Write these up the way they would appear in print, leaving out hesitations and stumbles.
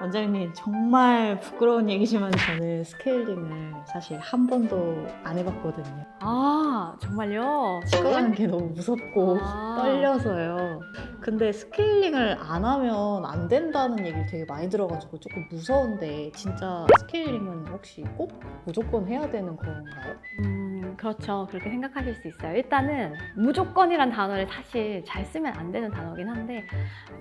원장님 정말 부끄러운 얘기지만 저는 스케일링을 사실 한 번도 안 해봤거든요. 아, 정말요? 치과 가는 게 너무 무섭고 아. 떨려서요. 근데 스케일링을 안 하면 안 된다는 얘기를 되게 많이 들어가지고 조금 무서운데 진짜 스케일링은 혹시 꼭 무조건 해야 되는 건가요? 그렇죠. 그렇게 생각하실 수 있어요. 일단은 무조건이란 단어를 사실 잘 쓰면 안 되는 단어긴 한데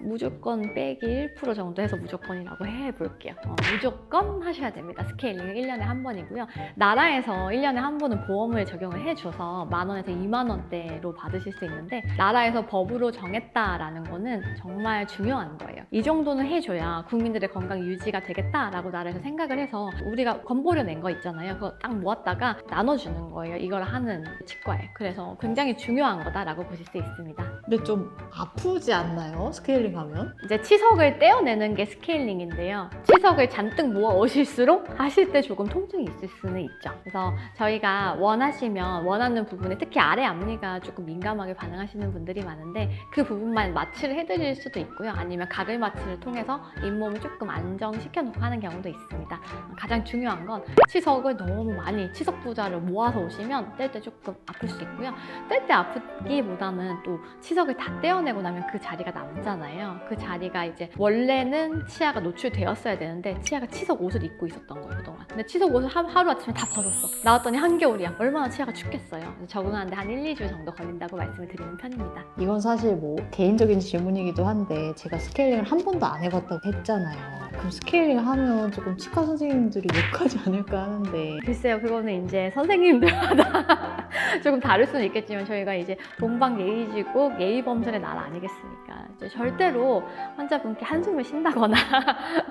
무조건 빼기 1% 정도 해서 무조건이라고 해볼게요. 무조건 하셔야 됩니다. 스케일링은 1년에 한 번이고요. 나라에서 1년에 한 번은 보험을 적용을 해줘서 10,000원에서 20,000원대로 받으실 수 있는데 나라에서 법으로 정했다라는 거는 정말 중요한 거예요. 이 정도는 해줘야 국민들의 건강 유지가 되겠다라고 나라에서 생각을 해서 우리가 건보료 낸 거 있잖아요. 그거 딱 모았다가 나눠주는 거예요. 이걸 하는 치과에. 그래서 굉장히 중요한 거다라고 보실 수 있습니다. 근데 좀 아프지 않나요? 스케일링 하면? 이제 치석을 떼어내는 게 스케일링인데요. 치석을 잔뜩 모아 오실수록 하실 때 조금 통증이 있을 수는 있죠. 그래서 저희가 원하시면 원하는 부분에 특히 아래 앞니가 조금 민감하게 반응하시는 분들이 많은데 그 부분만 마취를 해드릴 수도 있고요. 아니면 가글 마취를 통해서 잇몸을 조금 안정시켜 놓고 하는 경우도 있습니다. 가장 중요한 건 치석을 너무 많이 치석 부자를 모아서 오시면 뗄 때 조금 아플 수 있고요. 뗄 때 아프기보다는 또 치석을 다 떼어내고 나면 그 자리가 남잖아요. 그 자리가 이제 원래는 치아가 노출되었어야 되는데 치아가 치석 옷을 입고 있었던 거예요, 그동안. 근데 치석 옷을 하루아침에 다 벗었어. 나왔더니 한겨울이야. 얼마나 치아가 춥겠어요. 적응하는데 한 1, 2주 정도 걸린다고 말씀을 드리는 편입니다. 이건 사실 뭐 개인적인 질문이기도 한데 제가 스케일링을 한 번도 안 해봤다고 했잖아요. 그럼 스케일링 하면 조금 치과 선생님들이 욕하지 않을까 하는데 글쎄요, 그거는 이제 선생님들마다 조금 다를 수는 있겠지만 저희가 이제 동방 예의지국 예의범절의 나라 아니겠습니까? 이제 절대로 환자분께 한숨을 쉰다거나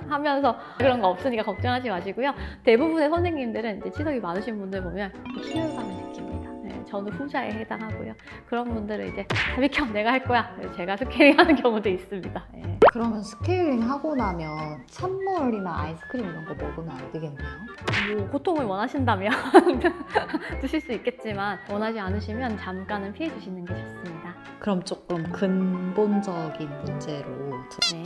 하면서 그런 거 없으니까 걱정하지 마시고요. 대부분의 선생님들은 이제 치석이 많으신 분들 보면 희열감을 느낍니다. 네, 저는 후자에 해당하고요. 그런 분들은 이제 다 비켜, 내가 할 거야. 그래서 제가 스케일링 하는 경우도 있습니다. 네. 그러면 스케일링 하고 나면 찬물이나 아이스크림 이런 거 먹으면 안 되겠네요? 뭐 고통을 원하신다면 드실 수 있겠지만 원하지 않으시면 잠깐은 피해 주시는 게 좋습니다. 그럼 조금 근본적인 문제로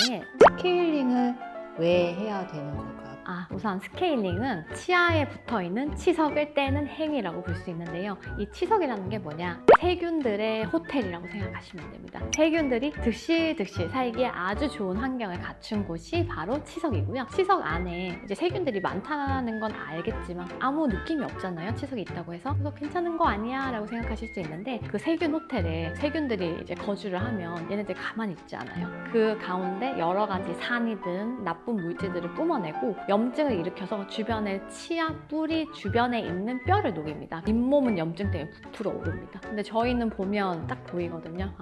네. 스케일링을 왜 해야 되는 걸까요? 우선 스케일링은 치아에 붙어있는 치석을 떼는 행위라고 볼 수 있는데요. 이 치석이라는 게 뭐냐? 세균들의 호텔이라고 생각하시면 됩니다. 세균들이 득실득실 살기에 아주 좋은 환경을 갖춘 곳이 바로 치석이고요. 치석 안에 이제 세균들이 많다는 건 알겠지만 아무 느낌이 없잖아요. 치석이 있다고 해서. 그래서 괜찮은 거 아니야 라고 생각하실 수 있는데 그 세균 호텔에 세균들이 이제 거주를 하면 얘네들 가만히 있지 않아요. 그 가운데 여러 가지 산이든 나쁜 물질들을 뿜어내고 염증을 일으켜서 주변에 치아 뿌리 주변에 있는 뼈를 녹입니다. 잇몸은 염증 때문에 부풀어 오릅니다. 근데 저희는 보면 딱 보이거든요.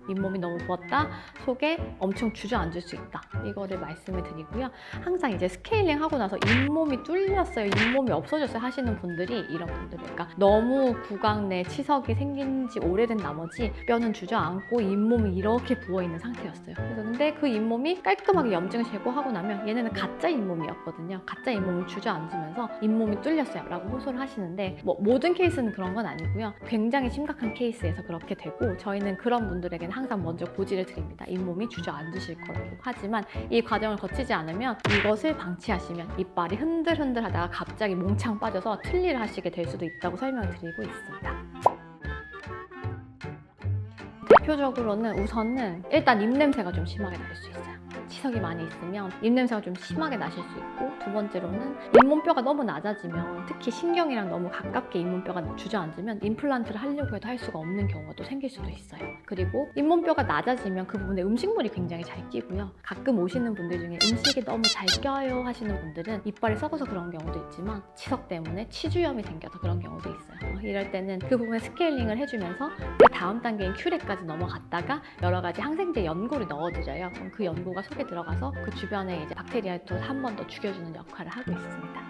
잇몸이 너무 부었다. 속에 엄청 주저앉을 수 있다. 이거를 말씀을 드리고요. 항상 이제 스케일링 하고 나서 잇몸이 뚫렸어요. 잇몸이 없어졌어요 하시는 분들이 이런 분들이에요. 그러니까 너무 구강 내 치석이 생긴 지 오래된 나머지 뼈는 주저앉고 잇몸이 이렇게 부어있는 상태였어요. 그래서 근데 그 잇몸이 깔끔하게 염증을 제거하고 나면 얘네는 가짜 잇몸이었거든요. 가짜 잇몸을 주저앉으면서 잇몸이 뚫렸어요 라고 호소를 하시는데 뭐 모든 케이스는 그런 건 아니고요. 굉장히 심각한 케이스에서 그렇게 되고 저희는 그런 분들에게는 항상 먼저 고지를 드립니다. 잇몸이 주저앉으실 거라고. 하지만 이 과정을 거치지 않으면 이것을 방치하시면 이빨이 흔들흔들 하다가 갑자기 몽창 빠져서 틀니를 하시게 될 수도 있다고 설명을 드리고 있습니다. 대표적으로는 우선은 일단 입냄새가 좀 심하게 날 수 있어요. 치석이 많이 있으면 입냄새가 좀 심하게 나실 수 있고 두 번째로는 잇몸뼈가 너무 낮아지면 특히 신경이랑 너무 가깝게 잇몸뼈가 주저앉으면 임플란트를 하려고 해도 할 수가 없는 경우가 또 생길 수도 있어요. 그리고 잇몸뼈가 낮아지면 그 부분에 음식물이 굉장히 잘 끼고요. 가끔 오시는 분들 중에 음식이 너무 잘 껴요 하시는 분들은 이빨이 썩어서 그런 경우도 있지만 치석 때문에 치주염이 생겨서 그런 경우도 있어요. 이럴 때는 그 부분에 스케일링을 해주면서 그 다음 단계인 큐렉까지 넘어갔다가 여러 가지 항생제 연고를 넣어드려요. 그럼 그 연고가 속에 들어가서 그 주변에 이제 박테리아를 또 한 번 더 죽여주는 역할을 하고 있습니다.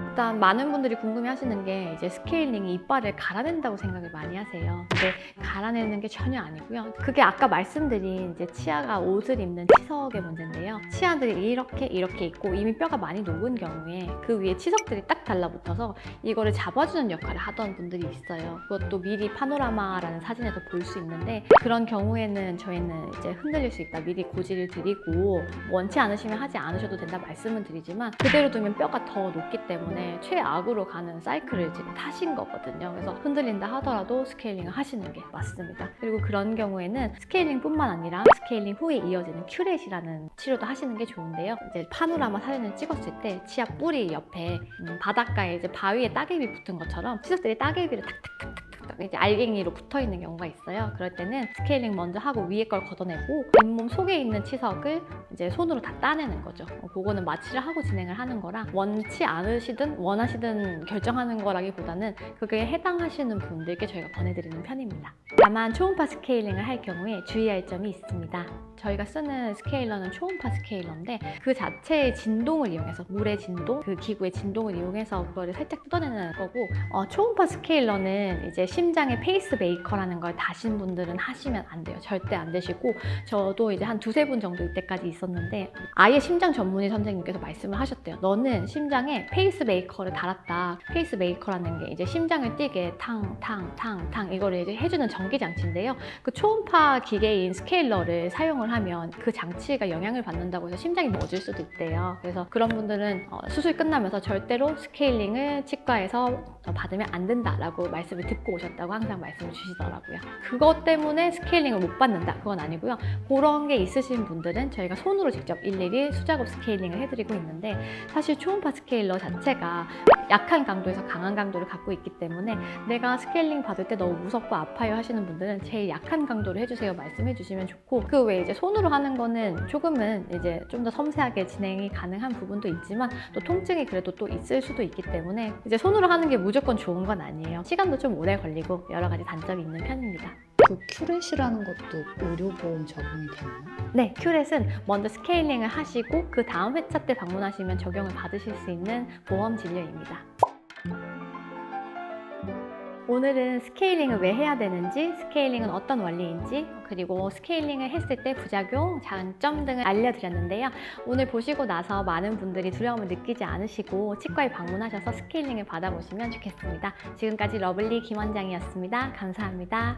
일단 많은 분들이 궁금해하시는 게 이제 스케일링이 이빨을 갈아낸다고 생각을 많이 하세요. 근데 갈아내는 게 전혀 아니고요. 그게 아까 말씀드린 이제 치아가 옷을 입는 치석의 문제인데요. 치아들이 이렇게 있고 이미 뼈가 많이 녹은 경우에 그 위에 치석들이 딱 달라붙어서 이거를 잡아주는 역할을 하던 분들이 있어요. 그것도 미리 파노라마라는 사진에서 볼 수 있는데 그런 경우에는 저희는 이제 흔들릴 수 있다 미리 고지를 드리고 원치 않으시면 하지 않으셔도 된다 말씀은 드리지만 그대로 두면 뼈가 더 녹기 때문에 최악으로 가는 사이클을 지금 타신 거거든요. 그래서 흔들린다 하더라도 스케일링을 하시는 게 맞습니다. 그리고 그런 경우에는 스케일링뿐만 아니라 스케일링 후에 이어지는 큐렛이라는 치료도 하시는 게 좋은데요. 이제 파노라마 사진을 찍었을 때 치아 뿌리 옆에 바닷가에 이제 바위에 따개비 붙은 것처럼 치석들이 따개비를 탁탁탁탁 이제 알갱이로 붙어 있는 경우가 있어요. 그럴 때는 스케일링 먼저 하고 위에 걸 걷어내고 잇몸 속에 있는 치석을 이제 손으로 다 따내는 거죠. 그거는 마취를 하고 진행을 하는 거라 원치 않으시든 원하시든 결정하는 거라기보다는 그게 해당하시는 분들께 저희가 권해드리는 편입니다. 다만 초음파 스케일링을 할 경우에 주의할 점이 있습니다. 저희가 쓰는 스케일러는 초음파 스케일러인데 그 자체의 진동을 이용해서 물의 진동, 그 기구의 진동을 이용해서 그거를 살짝 뜯어내는 거고 초음파 스케일러는 이제 심장의 페이스메이커라는 걸 다신 분들은 하시면 안 돼요. 절대 안 되시고 저도 이제 한 두세 분 정도 이때까지 있었는데 아예 심장 전문의 선생님께서 말씀을 하셨대요. 너는 심장에 페이스메이커를 달았다. 페이스메이커라는 게 이제 심장을 뛰게 탕탕탕탕 이거를 이제 해주는 전기장치인데요. 그 초음파 기계인 스케일러를 사용을 하면 그 장치가 영향을 받는다고 해서 심장이 멎을 수도 있대요. 그래서 그런 분들은 수술 끝나면서 절대로 스케일링을 치과에서 받으면 안 된다라고 말씀을 듣고 오셨다고 항상 말씀을 주시더라고요. 그것 때문에 스케일링을 못 받는다 그건 아니고요. 그런 게 있으신 분들은 저희가 손으로 직접 일일이 수작업 스케일링을 해드리고 있는데 사실 초음파 스케일러 자체가 약한 강도에서 강한 강도를 갖고 있기 때문에 내가 스케일링 받을 때 너무 무섭고 아파요 하시는 분들은 제일 약한 강도를 해주세요 말씀해 주시면 좋고 그 외에 이제 손으로 하는 거는 조금은 이제 좀 더 섬세하게 진행이 가능한 부분도 있지만 또 통증이 그래도 또 있을 수도 있기 때문에 이제 손으로 하는 게 무조건 좋은 건 아니에요. 시간도 좀 오래 걸리고 여러 가지 단점이 있는 편입니다. 그 큐렛이라는 것도 의료보험 적용이 되나요? 네, 큐렛은 먼저 스케일링을 하시고 그 다음 회차 때 방문하시면 적용을 받으실 수 있는 보험 진료입니다. 오늘은 스케일링을 왜 해야 되는지, 스케일링은 어떤 원리인지, 그리고 스케일링을 했을 때 부작용, 장점 등을 알려드렸는데요. 오늘 보시고 나서 많은 분들이 두려움을 느끼지 않으시고 치과에 방문하셔서 스케일링을 받아보시면 좋겠습니다. 지금까지 러블리 김원장이었습니다. 감사합니다.